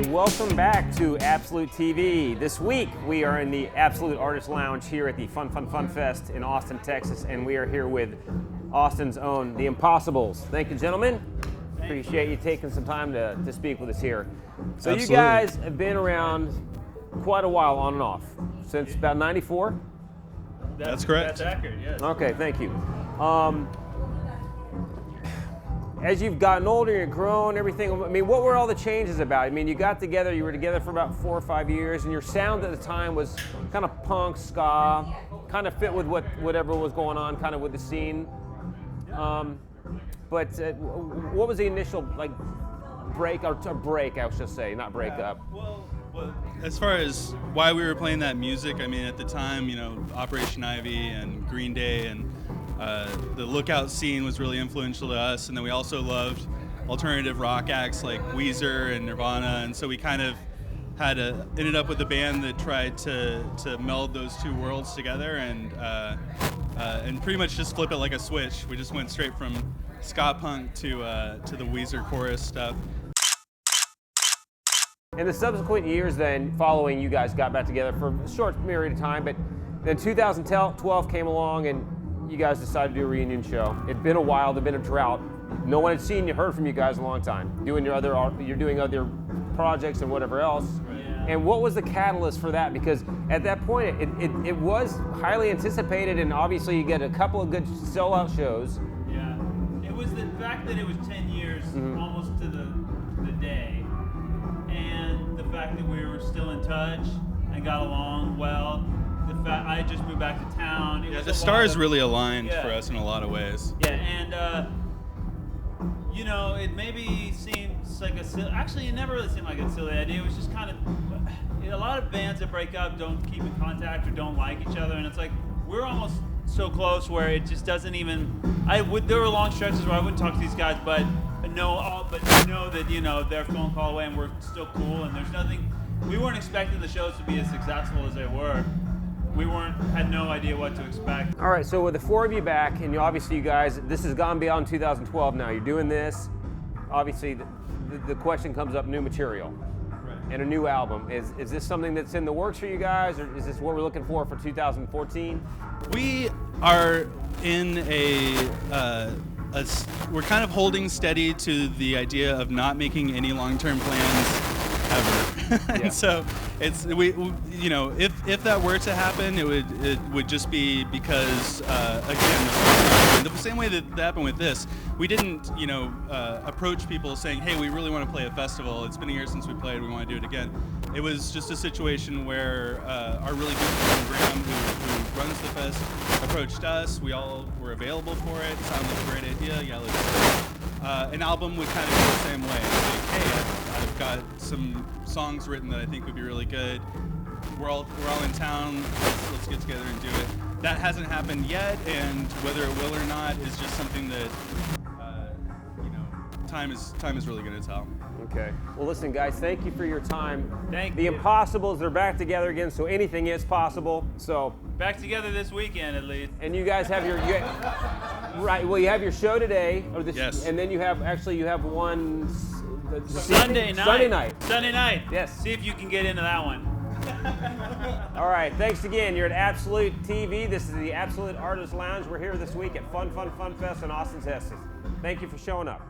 And welcome back to Absolute TV. This week we are in the Absolute Artist Lounge here at the Fun Fest in Austin, Texas, and we are here with Austin's own The Impossibles. Thank you, gentlemen. Appreciate you taking some time to speak with us here. So Absolutely. You guys have been around quite a while on and off, since about 94? That's correct. That's accurate, yes. Okay, thank you. As you've gotten older, you've grown, everything, I mean, what were all the changes about? I mean, you got together, you were together for about 4 or 5 years, and your sound at the time was kind of punk, ska, kind of fit with whatever was going on, kind of with the scene. But what was the initial, like, break, I should say, not break up? Well, as far as why we were playing that music, I mean, at the time, you know, Operation Ivy and Green Day and the Lookout scene was really influential to us, and then we also loved alternative rock acts like Weezer and Nirvana, and so we kind of ended up with a band that tried to meld those two worlds together and pretty much just flip it like a switch. We just went straight from ska punk to the Weezer chorus stuff. In the subsequent years then, following, you guys got back together for a short period of time, but then 2012 came along and you guys decided to do a reunion show. It'd been a while, there'd been a drought. No one had seen you, heard from you guys in a long time. You're doing other projects and whatever else. Yeah. And what was the catalyst for that? Because at that point, it was highly anticipated, and obviously you get a couple of good sellout shows. Yeah. It was the fact that it was 10 years, almost to the day, and the fact that we were still in touch and got along well. The fact I just moved back to town. Yeah, the stars really aligned for us in a lot of ways. Yeah, and you know, it maybe seems like a silly. Actually, it never really seemed like a silly idea. It was just kind of a lot of bands that break up don't keep in contact or don't like each other, and it's like we're almost so close where it just doesn't even. There were long stretches where I wouldn't talk to these guys, but know that you know they're a phone call away and we're still cool, and there's nothing. We weren't expecting the shows to be as successful as they were. We had no idea what to expect. All right, so with the four of you back, and obviously you guys, this has gone beyond 2012 now. You're doing this. Obviously, the question comes up: new material, and a new album. Is this something that's in the works for you guys, or is this what we're looking for 2014? We are in we're kind of holding steady to the idea of not making any long-term plans ever. Yeah. And so we you know, if that were to happen, it would just be because again, the same way that happened with this, we didn't, you know, approach people saying, hey, we really want to play a festival, it's been a year since we played, we want to do it again. It was just a situation where our really good friend Graham, who runs the fest, approached us. We all were available for it. Sounded like a great idea. Yeah, let's do it. An album would kind of be the same way. Like, hey, I've got some songs written that I think would be really good. We're all in town. Let's get together and do it. That hasn't happened yet, and whether it will or not is just something that you know, time is really going to tell. Okay. Well, listen, guys, thank you for your time. Thank you. The Impossibles, they're back together again, so anything is possible. So Back together this weekend, at least. and you guys have right. Well, you have your show today, or this, Yes. and then you have one Sunday night. Sunday night. Sunday night. Yes. See if you can get into that one. All right. Thanks again. You're at Absolute TV. This is the Absolute Artist Lounge. We're here this week at Fun Fest in Austin, Texas. Thank you for showing up.